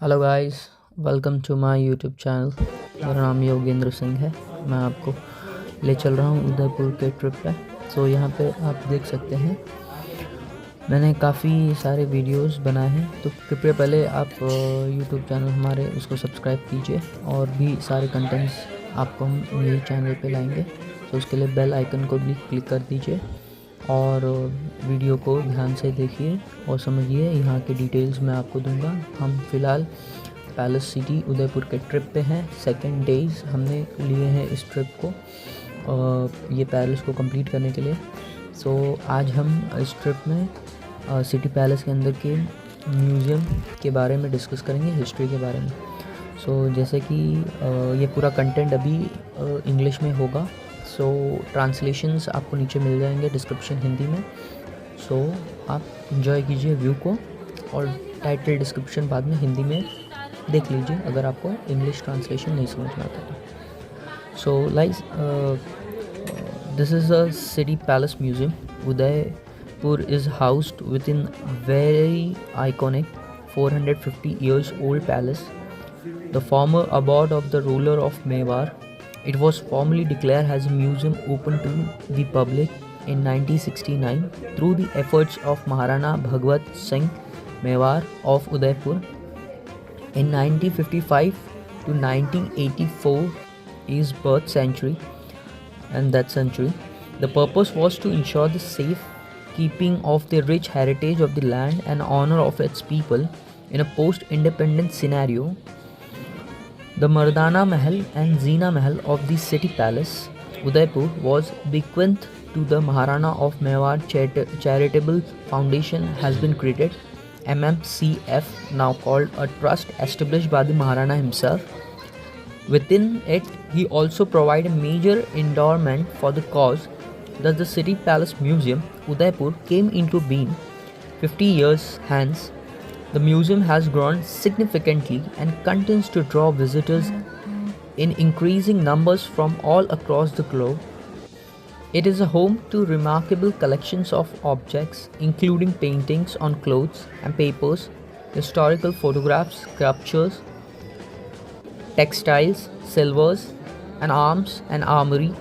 Hello guys, welcome to my YouTube channel. मेरा नाम योगेंद्र सिंह है। मैं आपको ले चल रहा हूँ उदयपुर के ट्रिप पे। सो यहाँ पे आप देख सकते हैं मैंने काफ़ी सारे वीडियोस बनाए हैं, तो कृपया पहले आप यूट्यूब चैनल हमारे उसको सब्सक्राइब कीजिए और भी सारे कंटेंट्स आपको हम यही चैनल पे लाएंगे। तो उसके लिए बेल आइकन को भी क्लिक कर दीजिए और वीडियो को ध्यान से देखिए और समझिए। यहाँ के डिटेल्स मैं आपको दूंगा। हम फ़िलहाल पैलेस सिटी उदयपुर के ट्रिप पे हैं। सेकेंड डेज़ हमने लिए हैं इस ट्रिप को, ये पैलेस को कंप्लीट करने के लिए। सो आज हम इस ट्रिप में सिटी पैलेस के अंदर के म्यूज़ियम के बारे में डिस्कस करेंगे, हिस्ट्री के बारे में। सो जैसे कि ये पूरा कंटेंट अभी इंग्लिश में होगा। सो ट्रांसलेशंस आपको नीचे मिल जाएंगे डिस्क्रिप्शन हिंदी में। सो आप इंजॉय कीजिए व्यू को और टाइटल डिस्क्रिप्शन बाद में हिंदी में देख लीजिए अगर आपको इंग्लिश ट्रांसलेशन नहीं समझ में आता तो। So this is a city palace museum. Udaipur is housed with in very iconic 450 years old palace, the former abode of the ruler of Mewar. It was formally declared as a museum open to the public in 1969 through the efforts of Maharana Bhagwat Singh Mewar of Udaipur. In 1955 to 1984 is birth century, and that century, the purpose was to ensure the safe keeping of the rich heritage of the land and honor of its people in a post-independence scenario. The Mardana Mahal and Zina Mahal of the city palace, Udaipur, was bequeathed to the Maharana of Mewar Charitable Foundation has been created, MMCF, now called a trust established by the Maharana himself. Within it, he also provided a major endowment for the cause. Thus, the City Palace Museum, Udaipur, came into being 50 years hence. The museum has grown significantly and continues to draw visitors in increasing numbers from all across the globe. It is a home to remarkable collections of objects, including paintings on clothes and papers, historical photographs, sculptures, textiles, silvers, and arms and armory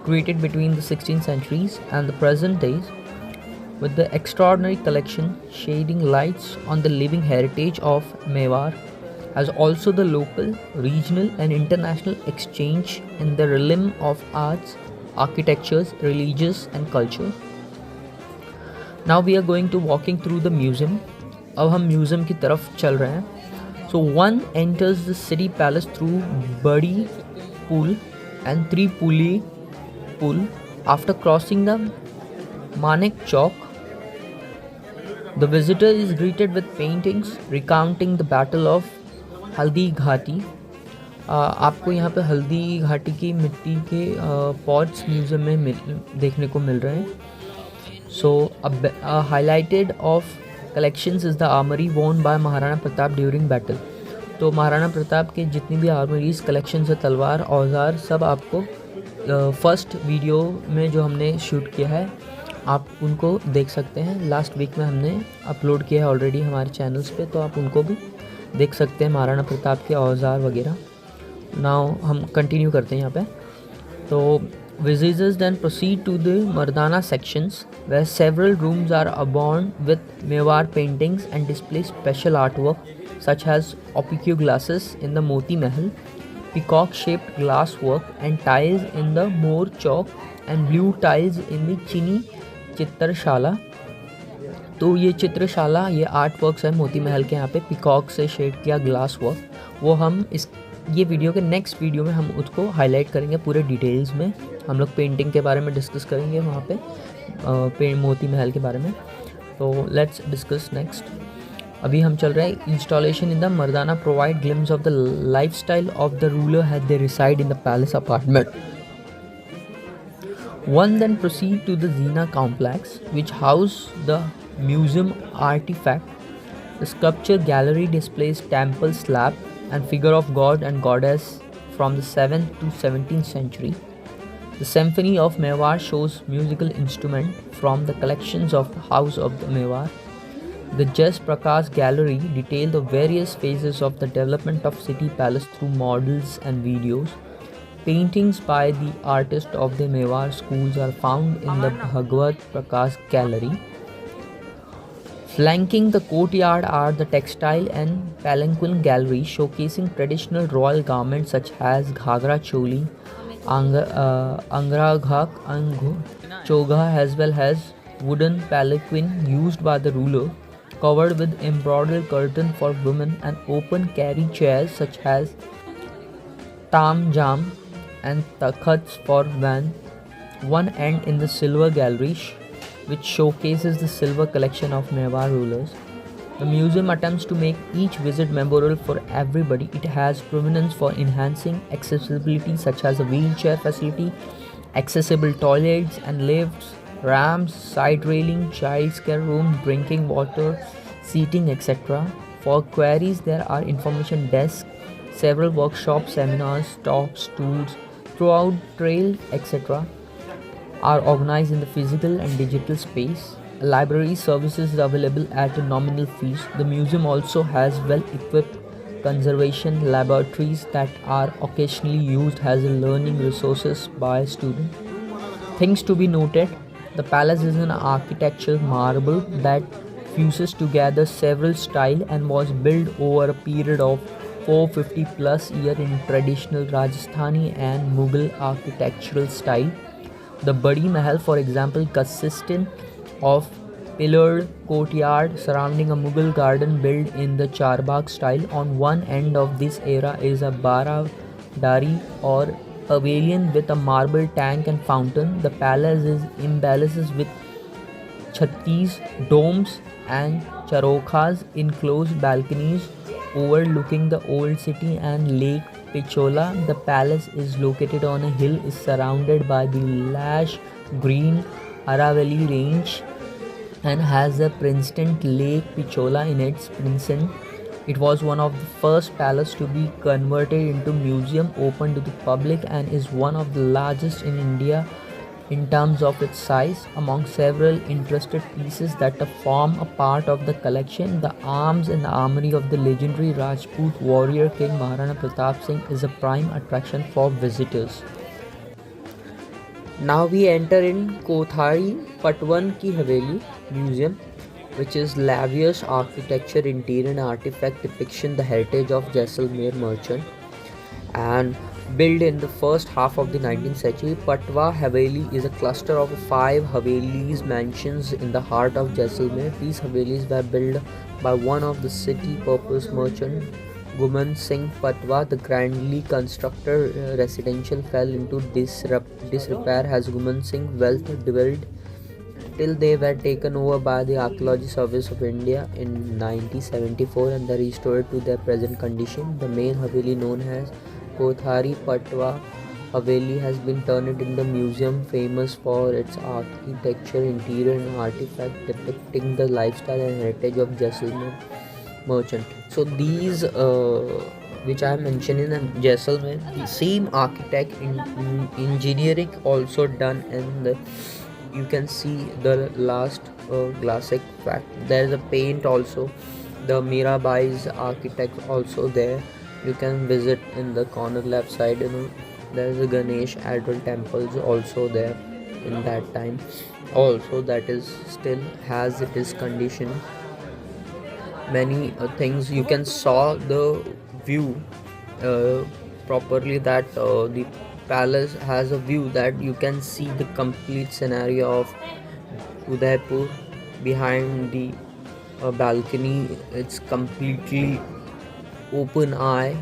created between the 16th centuries and the present days, with the extraordinary collection shedding lights on the living heritage of Mewar, as also the local, regional and international exchange in the realm of arts, architectures, religious and culture. Now we are going to walking through the museum. अब हम museum की तरफ चल रहे हैं. So one enters the city palace through Badi Pool and Tripuli Pool. After crossing the Manek Chowk, the visitor is greeted with paintings recounting the battle of Haldi Ghati. आपको यहाँ पे हल्दी घाटी की मिट्टी के पॉट्स म्यूज़ियम में देखने को मिल रहे हैं. So highlighted of collections is the armoury won by Maharana Pratap during battle. तो महाराणा प्रताप के जितनी भी आर्मरीज कलेक्शंस है, तलवार औजार, सब आपको फर्स्ट वीडियो में जो हमने शूट किया है आप उनको देख सकते हैं. लास्ट वीक में हमने अपलोड किया है ऑलरेडी हमारे चैनल्स पे, तो आप उनको भी देख सकते हैं, महाराणा प्रताप के औजार वगैरह. नाउ हम कंटिन्यू करते हैं यहाँ पे. तो visitors then proceed to the Mardana sections where several rooms are adorned with Mewar paintings and display special artwork such as opaque glasses in the Moti Mahal, peacock-shaped glass work and tiles in the More Chowk and blue tiles in the Chini चित्रशाला. तो ये चित्रशाला, ये art works है मोती महल के यहाँ पे, peacock से shade किया glass work. वो हम ये वीडियो के नेक्स्ट वीडियो में हम उसको हाईलाइट करेंगे पूरे डिटेल्स में. हम लोग पेंटिंग के बारे में डिस्कस करेंगे वहाँ पे मोती महल के बारे में. तो लेट्स डिस्कस नेक्स्ट. अभी हम चल रहे हैं installation in the Mardana provide glimpse of the lifestyle of the ruler had they reside in the palace apartment. One then proceed to the Zina complex, which house the museum artifact. The sculpture gallery displays temple slab and figure of god and goddess from the 7th to 17th century. The Symphony of Mewar shows musical instrument from the collections of the House of the Mewar. The Jas Prakash Gallery details the various phases of the development of City Palace through models and videos. Paintings by the artists of the Mewar schools are found in the Bhagwat Prakash Gallery. Flanking the courtyard are the textile and palanquin galleries showcasing traditional royal garments such as ghagra choli, angra ghak, and choga, as well as wooden palanquin used by the ruler, covered with embroidered curtain for women, and open carry chairs such as tam jam and takhats for men. One end in the silver gallery, which showcases the silver collection of Mewar rulers. The museum attempts to make each visit memorable for everybody. It has prominence for enhancing accessibility, such as a wheelchair facility, accessible toilets and lifts, ramps, side railing, child's care room, drinking water, seating, etc. For queries, there are information desks, several workshops, seminars, talks, tours throughout trail, etc. are organized in the physical and digital space. Library services are available at a nominal fees. The museum also has well-equipped conservation laboratories that are occasionally used as learning resources by students. Things to be noted: the palace is an architectural marvel that fuses together several styles and was built over a period of 450 plus years in traditional Rajasthani and Mughal architectural style. The Badi Mahal, for example, consisting of pillared courtyard surrounding a Mughal garden built in the Charbagh style. On one end of this era is a Baradari or pavilion with a marble tank and fountain. The palace is embellished with chhattis, domes, and charokhas, enclosed balconies overlooking the old city and Lake Pichola. The palace is located on a hill, is surrounded by the lush green Aravalli range, and has a Princeton Lake Pichola in its Princeton. It was one of the first palaces to be converted into museum, open to the public, and is one of the largest in India in terms of its size. Among several interesting pieces that form a part of the collection, the arms and armory of the legendary Rajput warrior King Maharana Pratap Singh is a prime attraction for visitors. Now we enter in Kothari Patwan Ki Haveli Museum, which is lavish architecture, interior and artifact depiction the heritage of Jaisalmer merchant, and built in the first half of the 19th century. Patwa Haveli is a cluster of 5 Havelis mansions in the heart of Jaisalmer. These Havelis were built by one of the city purpose merchant Guman Singh Patwa. The grandly constructed residential fell into disrepair as Guman Singh wealth dwindled till they were taken over by the Archaeology Service of India in 1974 and they restored to their present condition. The main Haveli known as Kothari Patwa Haveli has been turned into a museum famous for its architecture, interior and artifact depicting the lifestyle and heritage of Jaisalmer merchant. So these which I mentioned in Jaisalmer, the same architect in engineering also done, and you can see the last classic fact. There is a paint also. The Mirabai's architect also there. You can visit in the corner left side. There is a Ganesh idol temples also there in that time. Also, that is still has its condition. Many things you can saw the view properly, that the palace has a view that you can see the complete scenario of Udaipur behind the balcony. It's completely open eye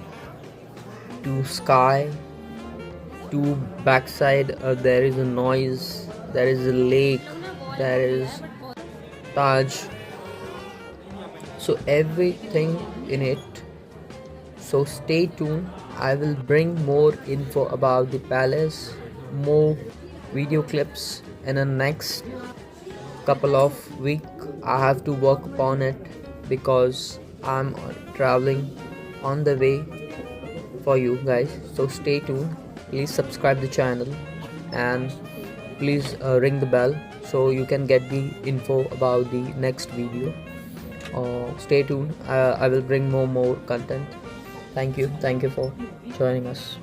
to sky to backside. There is a noise, there is a lake, there is Taj, so everything in it. So stay tuned, I will bring more info about the palace, more video clips in the next couple of weeks. I have to work upon it because I'm traveling on the way for you guys. So stay tuned, please subscribe the channel and please ring the bell so you can get the info about the next video. Stay tuned. I will bring more content. Thank you for joining us.